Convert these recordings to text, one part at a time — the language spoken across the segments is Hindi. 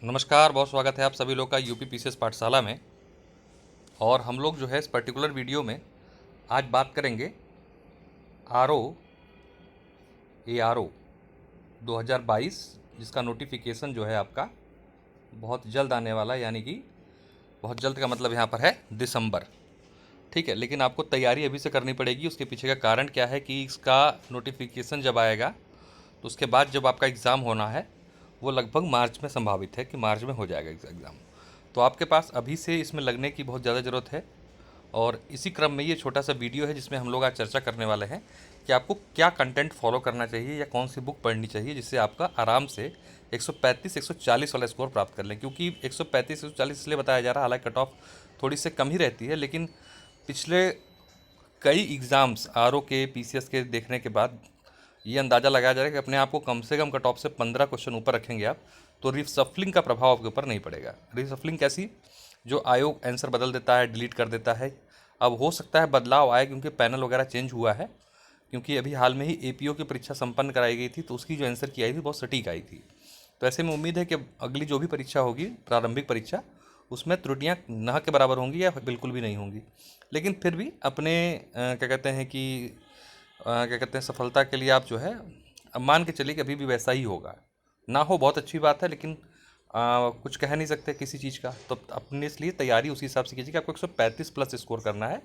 नमस्कार, बहुत स्वागत है आप सभी लोग का यूपी पीसीएस पाठशाला में। और हम लोग जो है इस पर्टिकुलर वीडियो में आज बात करेंगे आर ओ 2022, जिसका नोटिफिकेशन जो है आपका बहुत जल्द आने वाला है, यानी कि बहुत जल्द का मतलब यहाँ पर है दिसंबर। ठीक है, लेकिन आपको तैयारी अभी से करनी पड़ेगी। उसके पीछे का कारण क्या है कि इसका नोटिफिकेशन जब आएगा तो उसके बाद जब आपका एग्ज़ाम होना है वो लगभग मार्च में संभावित है कि मार्च में हो जाएगा एग्ज़ाम। तो आपके पास अभी से इसमें लगने की बहुत ज़्यादा ज़रूरत है। और इसी क्रम में ये छोटा सा वीडियो है जिसमें हम लोग आज चर्चा करने वाले हैं कि आपको क्या कंटेंट फॉलो करना चाहिए या कौन सी बुक पढ़नी चाहिए जिससे आपका आराम से 135 140 वाला स्कोर प्राप्त कर लें। क्योंकि 135 140 इसलिए बताया जा रहा है, हालांकि कट ऑफ थोड़ी से कम ही रहती है, लेकिन पिछले कई एग्ज़ाम्स आर ओ के पीसीएस के देखने के बाद ये अंदाज़ा लगाया जा रहा है कि अपने आप को कम से कम कट ऑफ से 15 क्वेश्चन ऊपर रखेंगे आप, तो रिसफलिंग का प्रभाव आपके ऊपर नहीं पड़ेगा। रिसफलिंग कैसी? जो आयोग आंसर बदल देता है, डिलीट कर देता है। अब हो सकता है बदलाव आए क्योंकि पैनल वगैरह चेंज हुआ है, क्योंकि अभी हाल में ही एपीओ की परीक्षा संपन्न कराई गई थी, तो उसकी जो आंसर की आई थी बहुत सटीक आई थी। तो ऐसे में उम्मीद है कि अगली जो भी परीक्षा होगी, प्रारंभिक परीक्षा, उसमें त्रुटियां न के बराबर होंगी या बिल्कुल भी नहीं होंगी। लेकिन फिर भी अपने क्या कहते हैं कि क्या कहते हैं सफलता के लिए आप जो है, अब मान के चलिए कि अभी भी वैसा ही होगा। ना हो बहुत अच्छी बात है, लेकिन कुछ कह नहीं सकते किसी चीज़ का। तो अपने इसलिए तैयारी उसी हिसाब से कीजिए कि आपको 135 प्लस स्कोर करना है।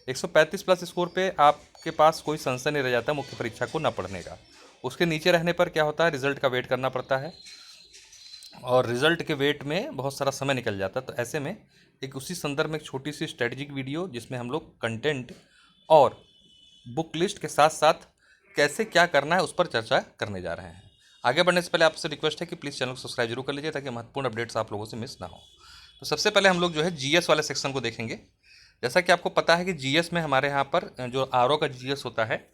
135 प्लस स्कोर पे आपके पास कोई संशय नहीं रह जाता मुख्य परीक्षा को न पढ़ने का। उसके नीचे रहने पर क्या होता है, रिजल्ट का वेट करना पड़ता है, और रिजल्ट के वेट में बहुत सारा समय निकल जाता है। तो ऐसे में एक उसी संदर्भ में एक छोटी सी स्ट्रेटजिक वीडियो जिसमें हम लोग कंटेंट और बुक लिस्ट के साथ साथ कैसे क्या करना है उस पर चर्चा करने जा रहे हैं। आगे बढ़ने से पहले आपसे रिक्वेस्ट है कि प्लीज़ चैनल को सब्सक्राइब जरूर कर लीजिए ताकि महत्वपूर्ण अपडेट्स आप लोगों से मिस ना हो। तो सबसे पहले हम लोग जो है जीएस वाले सेक्शन को देखेंगे। जैसा कि आपको पता है कि जीएस में हमारे यहाँ पर जो आरओ का जीएस होता है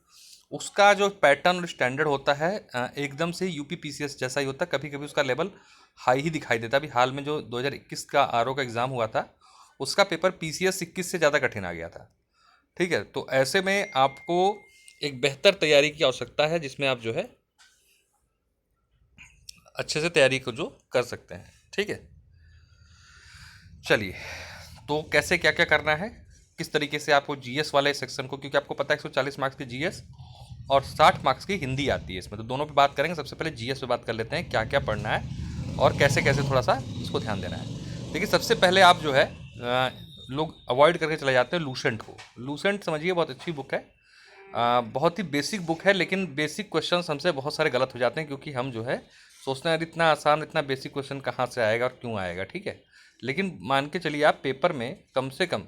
उसका जो पैटर्न और स्टैंडर्ड होता है एकदम से यूपी पीसीएस जैसा ही होता है। कभी कभी उसका लेवल हाई ही दिखाई देता है। अभी हाल में जो 2021 का आरओ का एग्ज़ाम हुआ था उसका पेपर पीसीएस 21 से ज़्यादा कठिन आ गया था। ठीक है, तो ऐसे में आपको एक बेहतर तैयारी की आवश्यकता है जिसमें आप जो है अच्छे से तैयारी को जो कर सकते हैं। ठीक है, चलिए, तो कैसे क्या क्या करना है, किस तरीके से आपको जीएस वाले सेक्शन को, क्योंकि आपको पता है 140 मार्क्स की जीएस और 60 मार्क्स की हिंदी आती है इसमें, तो दोनों पे बात करेंगे। सबसे पहले जीएस पे बात कर लेते हैं क्या क्या पढ़ना है और कैसे कैसे थोड़ा सा इसको ध्यान देना है। देखिए, सबसे पहले आप जो है लोग अवॉइड करके चले जाते हैं लूसेंट को। लूसेंट समझिए बहुत अच्छी बुक है, बहुत ही बेसिक बुक है, लेकिन बेसिक क्वेश्चंस हमसे बहुत सारे गलत हो जाते हैं क्योंकि हम जो है सोचते हैं इतना आसान, इतना बेसिक क्वेश्चन कहाँ से आएगा और क्यों आएगा। ठीक है, लेकिन मान के चलिए आप पेपर में कम से कम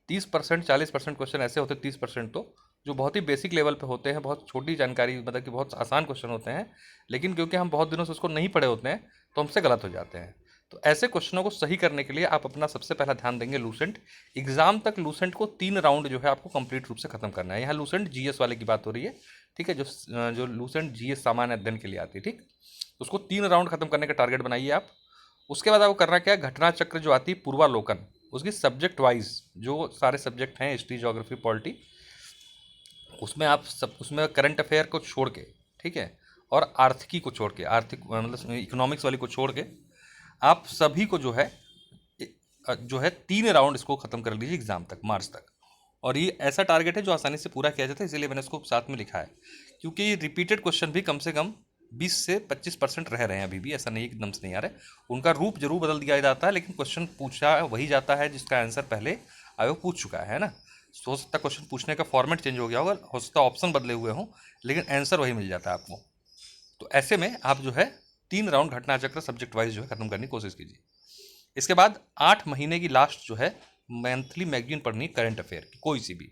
30% 40% क्वेश्चन ऐसे होते हैं, 30% तो जो बहुत ही बेसिक लेवल पे होते हैं, बहुत छोटी जानकारी, मतलब कि बहुत आसान क्वेश्चन होते हैं, लेकिन क्योंकि हम बहुत दिनों से उसको नहीं पढ़े होते हैं तो हमसे गलत हो जाते हैं। तो ऐसे क्वेश्चनों को सही करने के लिए आप अपना सबसे पहला ध्यान देंगे लूसेंट। एग्जाम तक लूसेंट को 3 राउंड जो है आपको कंप्लीट रूप से खत्म करना है। यहाँ लूसेंट जीएस वाले की बात हो रही है। ठीक है, जो जो लूसेंट जीएस सामान्य अध्ययन के लिए आती है, ठीक, उसको 3 राउंड खत्म करने का टारगेट बनाइए आप। उसके बाद आपको करना क्या है, घटना चक्र जो आती है पूर्वालोकन, उसकी सब्जेक्ट वाइज जो सारे सब्जेक्ट हैं, हिस्ट्री, ज्योग्राफी, पॉलिटी, उसमें आप सब, उसमें करंट अफेयर को छोड़ के, ठीक है, और आर्थिकी को छोड़ के, आर्थिक मतलब इकोनॉमिक्स वाली को छोड़ के आप सभी को जो है 3 राउंड इसको ख़त्म कर लीजिए एग्ज़ाम तक, मार्च तक। और ये ऐसा टारगेट है जो आसानी से पूरा किया जाता है, इसीलिए मैंने इसको साथ में लिखा है, क्योंकि रिपीटेड क्वेश्चन भी कम से कम 20 से 25% रह रहे हैं अभी भी, ऐसा नहीं एकदम से नहीं आ रहा है। उनका रूप जरूर बदल दिया जाता है, लेकिन क्वेश्चन पूछा वही जाता है जिसका आंसर पहले आयोग पूछ चुका है ना। हो सकता है क्वेश्चन पूछने का फॉर्मेट चेंज हो गया होगा, हो सकता है ऑप्शन बदले हुए हों, लेकिन आंसर वही मिल जाता है आपको। तो ऐसे में आप जो है 3 राउंड घटना चक्र सब्जेक्ट वाइज जो है खत्म करने की कोशिश कीजिए। इसके बाद 8 महीने की लास्ट जो है मंथली मैगजीन पढ़नी है करंट अफेयर की, कोई सी भी।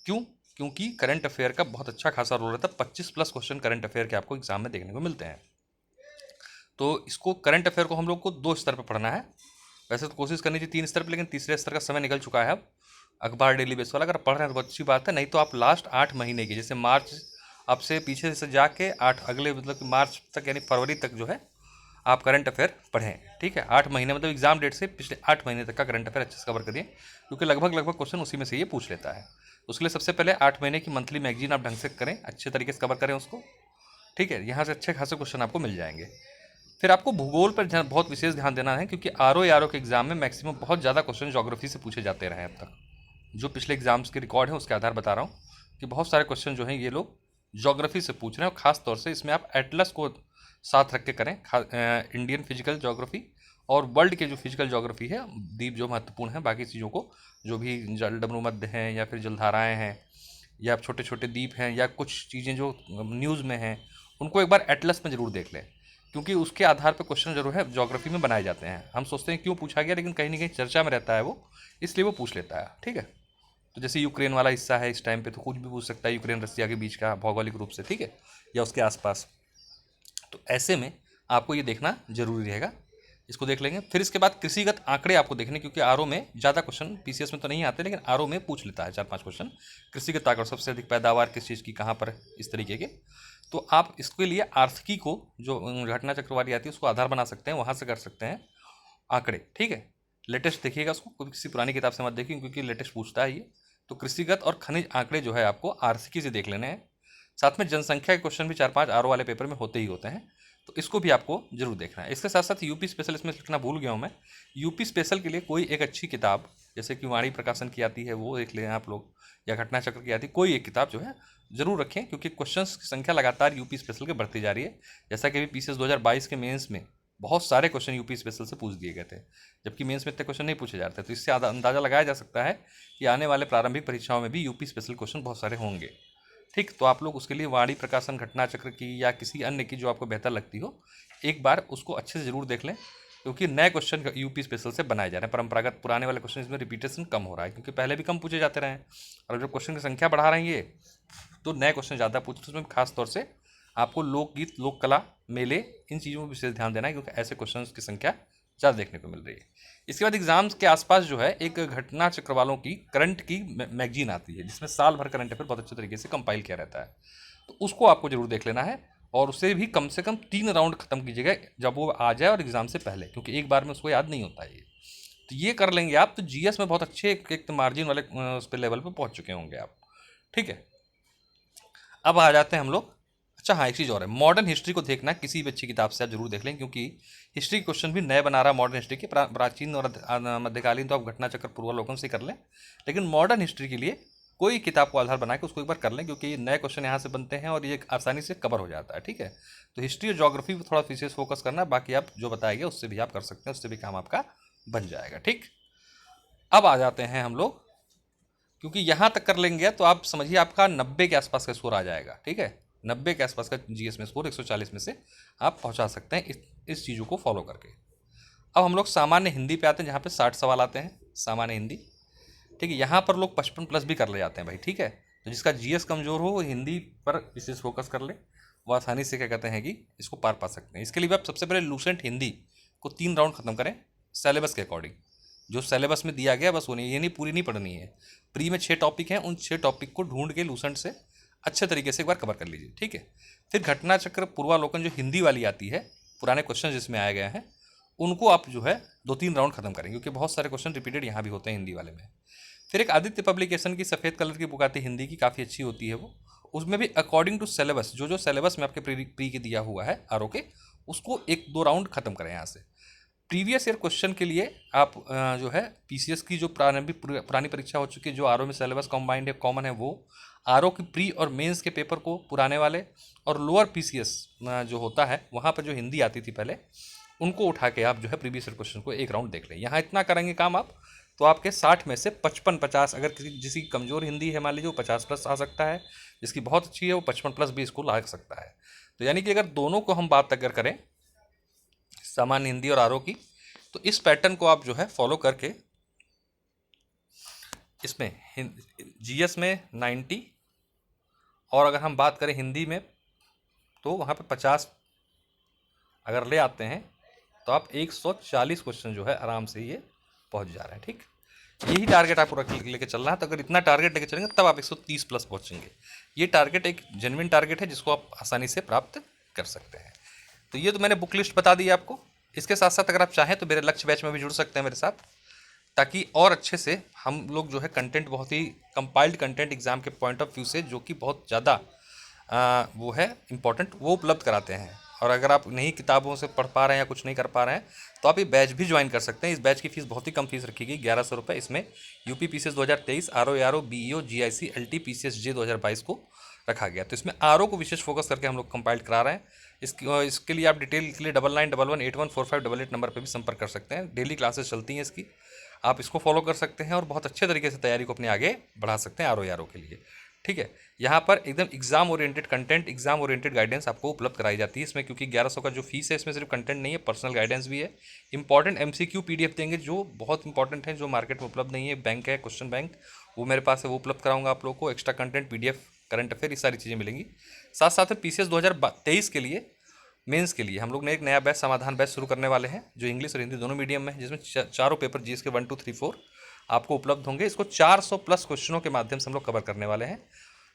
क्यों? क्योंकि करंट अफेयर का बहुत अच्छा खासा रोल रहता है। 25 प्लस क्वेश्चन करंट अफेयर के आपको एग्जाम में देखने को मिलते हैं। तो इसको करंट अफेयर को हम लोग को 2 स्तर पर पढ़ना है। वैसे तो कोशिश करनी चाहिए 3 स्तर पर, लेकिन तीसरे स्तर का समय निकल चुका है अब। अखबार डेली बेस वाला अगर पढ़ रहे हैं तो बहुत अच्छी बात है, नहीं तो आप लास्ट 8 महीने की, जैसे मार्च अब से पीछे से जाके 8 अगले मतलब कि मार्च तक यानी फरवरी तक जो है आप करंट अफेयर पढ़ें। ठीक है, 8 महीने मतलब एग्जाम डेट से पिछले 8 महीने तक का करंट अफेयर अच्छे से कवर करिए, क्योंकि लगभग लगभग क्वेश्चन उसी में से ये पूछ लेता है। उसके लिए सबसे पहले 8 महीने की मंथली मैगजीन आप ढंग से करें, अच्छे तरीके से कवर करें उसको। ठीक है, यहाँ से अच्छे खासे क्वेश्चन आपको मिल जाएंगे। फिर आपको भूगोल पर बहुत विशेष ध्यान देना है, क्योंकि आर ओ के एग्जाम में मैक्सिमम बहुत ज़्यादा क्वेश्चन ज्योग्राफी से पूछे जाते रहे अब तक। जो पिछले एग्जाम्स के रिकॉर्ड है उसके आधार बता रहा हूँ कि बहुत सारे क्वेश्चन जो हैं ये लोग ज्योग्राफी से पूछ रहे हैं, और ख़ास तौर से इसमें आप एटलस को साथ रख के करें, इंडियन फिजिकल ज्योग्राफी और वर्ल्ड के जो फिजिकल ज्योग्राफी है, द्वीप जो महत्वपूर्ण है, बाकी चीज़ों को जो भी जल डमरू मध्य हैं या फिर जलधाराएँ हैं या छोटे छोटे द्वीप हैं या कुछ चीज़ें जो न्यूज़ में हैं, उनको एक बार एटलस में ज़रूर देख लें, क्योंकि उसके आधार पर क्वेश्चन जरूर है ज्योग्राफी में बनाए जाते हैं। हम सोचते हैं क्यों पूछा गया, लेकिन कहीं ना कहीं चर्चा में रहता है वो, इसलिए वो पूछ लेता है। ठीक है, तो जैसे यूक्रेन वाला हिस्सा है इस टाइम पे, तो कुछ भी पूछ सकता है यूक्रेन रसिया के बीच का भौगोलिक रूप से, ठीक है, या उसके आसपास। तो ऐसे में आपको ये देखना जरूरी रहेगा, इसको देख लेंगे। फिर इसके बाद कृषिगत आंकड़े आपको देखने, क्योंकि आर में ज़्यादा क्वेश्चन पीसीएस में तो नहीं आते, लेकिन आर में पूछ लेता है 4-5 क्वेश्चन। कृषिगत आंकड़े, सबसे अधिक पैदावार किस चीज़ की कहाँ पर है, इस तरीके के। तो आप इसके लिए आर्थिकी को, जो घटना चक्रवारी आती है, उसको आधार बना सकते हैं, वहाँ से कर सकते हैं आंकड़े। ठीक है, लेटेस्ट देखिएगा उसको, कोई किसी पुरानी किताब से मत देखिए, क्योंकि लेटेस्ट पूछता है ये। तो कृषिगत और खनिज आंकड़े जो है आपको आर्थिकी से देख लेने हैं। साथ में जनसंख्या के क्वेश्चन भी 4-5 आर वाले पेपर में होते ही होते हैं, तो इसको भी आपको जरूर देखना है। इसके साथ साथ यूपी स्पेशल इसमें लिखना भूल गया हूँ मैं, यूपी स्पेशल के लिए कोई एक अच्छी किताब, जैसे कि वाणी प्रकाशन की आती है वो देख लें आप लोग, या घटना चक्र की आती है, कोई एक किताब जो है जरूर रखें, क्योंकि क्वेश्चंस की संख्या लगातार यूपी स्पेशल के बढ़ती जा रही है। जैसा कि अभी पीसीएस 2022 के मेंस में बहुत सारे क्वेश्चन यूपी स्पेशल से पूछ दिए गए थे, जबकि मेंस में इतने क्वेश्चन नहीं पूछे जाते। तो इससे अंदाजा लगाया जा सकता है कि आने वाले प्रारंभिक परीक्षाओं में भी यूपी स्पेशल क्वेश्चन बहुत सारे होंगे। ठीक, तो आप लोग उसके लिए वाणी प्रकाशन घटना चक्र की या किसी अन्य की जो आपको बेहतर लगती हो, एक बार उसको अच्छे से जरूर देख लें, क्योंकि नए क्वेश्चन यूपी स्पेशल से बनाए जा रहे हैं। परंपरागत पुराने वाले क्वेश्चन इसमें रिपीटेशन कम हो रहा है, क्योंकि पहले भी कम पूछे जाते रहे हैं, और जब क्वेश्चन की संख्या बढ़ा रहे हैं ये, तो नए क्वेश्चन ज़्यादा पूछते हैं। उसमें खास तौर से आपको लोकगीत, लोक कला, मेले, इन चीज़ों में विशेष ध्यान देना है, क्योंकि ऐसे क्वेश्चन की संख्या ज़्यादा देखने को मिल रही है। इसके बाद एग्जाम्स के आसपास जो है एक घटना चक्र वालों की करंट की मैगजीन आती है, जिसमें साल भर करंट अफेयर बहुत अच्छे तरीके से कंपाइल किया रहता है, तो उसको आपको जरूर देख लेना है, और उसे भी कम से कम 3 राउंड खत्म कीजिएगा जब वो आ जाए और एग्जाम से पहले, क्योंकि एक बार में उसको याद नहीं होता है ये। तो ये कर लेंगे आप, तो जीएस में बहुत अच्छे एक मार्जिन वाले उस पे लेवल पे पहुंच चुके होंगे आप। ठीक है, अब आ जाते हैं हम लोग। अच्छा हाँ, एक चीज़ और है, मॉडर्न हिस्ट्री को देखना किसी भी अच्छी किताब से आप जरूर देख लें, क्योंकि हिस्ट्री के क्वेश्चन भी नए बना रहा है मॉडर्न हिस्ट्री के। प्राचीन और मध्यकालीन तो आप घटना चक्र पूर्वावलोकन से कर लें, लेकिन मॉडर्न हिस्ट्री के लिए कोई किताब को आधार बना के उसको एक बार कर लें, क्योंकि ये नए क्वेश्चन यहाँ से बनते हैं और ये आसानी से कवर हो जाता है। ठीक है, तो हिस्ट्री और ज्योग्राफी पर थोड़ा विशेष फोकस करना है, बाकी आप जो बताया गया उससे भी आप कर सकते हैं, उससे भी काम आपका बन जाएगा। ठीक, अब आ जाते हैं हम लोग, क्योंकि यहाँ तक कर लेंगे तो आप समझिए आपका 90 के आसपास का स्कोर आ जाएगा। ठीक है, 90 के आसपास का जीएस में स्कोर 140 में से आप पहुँचा सकते हैं इस चीज़ों को फॉलो करके। अब हम लोग सामान्य हिंदी पे आते हैं, जहाँ पे 60 सवाल आते हैं, सामान्य हिंदी। ठीक है, यहाँ पर लोग 55 प्लस भी कर ले जाते हैं भाई। ठीक है, तो जिसका जीएस कमज़ोर हो वो हिंदी पर विशेष फोकस कर ले, वो आसानी से क्या कहते हैं कि इसको पार पा सकते हैं। इसके लिए आप सबसे पहले लूसेंट हिंदी को 3 राउंड खत्म करें सिलेबस के अकॉर्डिंग, जो सिलेबस में दिया गया बस वो नहीं, ये नहीं पूरी नहीं पढ़नी है। प्री में 6 टॉपिक हैं, उन 6 टॉपिक को ढूंढ के लूसेंट से अच्छे तरीके से एक बार कवर कर लीजिए। ठीक है, फिर घटना चक्र पूर्वालोकन जो हिंदी वाली आती है, पुराने क्वेश्चन जिसमें आए गए हैं, उनको आप जो है 2-3 राउंड खत्म करें, क्योंकि बहुत सारे क्वेश्चन रिपीटेड यहाँ भी होते हैं हिंदी वाले में। फिर एक आदित्य पब्लिकेशन की सफ़ेद कलर की बुक आती है हिंदी की, काफ़ी अच्छी होती है वो। उसमें भी अकॉर्डिंग टू सिलेबस, जो जो सिलेबस में आपके प्री के दिया हुआ है आर के, उसको 1-2 राउंड खत्म करें यहाँ से। प्रीवियस ईयर क्वेश्चन के लिए आप जो है पीसीएस की जो पुरानी परीक्षा हो चुकी है, जो आर में सिलेबस कॉम्बाइंड है, कॉमन है, वो आर की प्री और मेंस के पेपर को पुराने वाले, और लोअर पीसीएस जो होता है वहाँ पर जो हिंदी आती थी पहले, उनको उठा के आप जो है प्रीवियस ईयर क्वेश्चन को एक राउंड देख लें। यहाँ इतना करेंगे काम आप, तो आपके 60 में से 55-50, अगर जिसकी कमज़ोर हिंदी है मान लीजिए वो 50 प्लस आ सकता है, जिसकी बहुत अच्छी है वो 55 प्लस भी इसको ला सकता है। तो यानी कि अगर दोनों को हम बात अगर करें, सामान्य हिंदी और आर की, तो इस पैटर्न को आप जो है फॉलो करके इसमें जीएस में 90, और अगर हम बात करें हिंदी में तो वहाँ पे 50 अगर ले आते हैं, तो आप 140 क्वेश्चन जो है आराम से ये पहुँच जा रहे हैं। ठीक, यही टारगेट आपको लेके चलना है। तो अगर इतना टारगेट लेके चलेंगे तब आप 130 प्लस पहुँचेंगे। ये टारगेट एक जेन्युइन टारगेट है, जिसको आप आसानी से प्राप्त कर सकते हैं। तो ये तो मैंने बुक लिस्ट बता दी आपको। इसके साथ साथ अगर आप चाहें तो मेरे लक्ष्य बैच में भी जुड़ सकते हैं मेरे साथ, ताकि और अच्छे से हम लोग जो है कंटेंट, बहुत ही कंपाइल्ड कंटेंट एग्जाम के पॉइंट ऑफ व्यू से, जो कि बहुत ज़्यादा वो है इम्पॉर्टेंट, वो उपलब्ध कराते हैं। और अगर आप नहीं किताबों से पढ़ पा रहे हैं या कुछ नहीं कर पा रहे हैं तो आप ये बैच भी ज्वाइन कर सकते हैं। इस बैच की फीस बहुत ही कम फीस रखी गई, 1100 रुपये। इसमें UP PCS 2023, RO BEO GIC LT PCS J 2022 को रखा गया। तो इसमें आरओ को विशेष फोकस करके हम लोग कंपाइल करा रहे हैं। इसके लिए आप डिटेल के लिए 9911814588 नंबर पर भी संपर्क कर सकते हैं। डेली क्लासेस चलती हैं इसकी, आप इसको फॉलो कर सकते हैं और बहुत अच्छे तरीके से तैयारी को अपने आगे बढ़ा सकते हैं आरओ के लिए। ठीक है, यहाँ पर एकदम exam oriented content, exam oriented guidance आपको उपलब्ध कराई जाती है इसमें, क्योंकि 1100 का जो फीस है इसमें सिर्फ कंटेंट नहीं है, पर्सनल गाइडेंस भी है। इंपॉर्टेंट एमसीक्यू पीडीएफ देंगे जो बहुत इंपॉर्टेंट है, जो मार्केट में उपलब्ध नहीं है। बैंक है, क्वेश्चन बैंक, वो मेरे पास है, वो उपलब्ध कराऊंगा आप लोगों को। Extra content, PDF, current affair, ये सारी चीज़ें मिलेंगी। साथ साथ में पीसीएस 2023 के लिए, मेंस के लिए हम लोग ने एक नया बैच, समाधान बैच शुरू करने वाले हैं, जो इंग्लिश और हिंदी दोनों मीडियम में है, जिसमें चारों पेपर जीएस के 1, 2, 3, 4 आपको उपलब्ध होंगे। इसको 400 प्लस क्वेश्चनों के माध्यम से हम लोग कवर करने वाले हैं।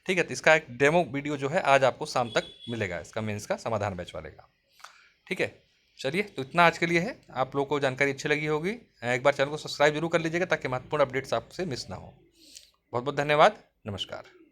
ठीक है, तो इसका एक डेमो वीडियो जो है आज आपको शाम तक मिलेगा, इसका मेंस का समाधान बैच वाले का। ठीक है, चलिए, तो इतना आज के लिए है। आप लोगों को जानकारी अच्छी लगी होगी। एक बार चैनल को सब्सक्राइब जरूर कर लीजिएगा ताकि महत्वपूर्ण अपडेट्स आपसे मिस ना हो। बहुत बहुत धन्यवाद, नमस्कार।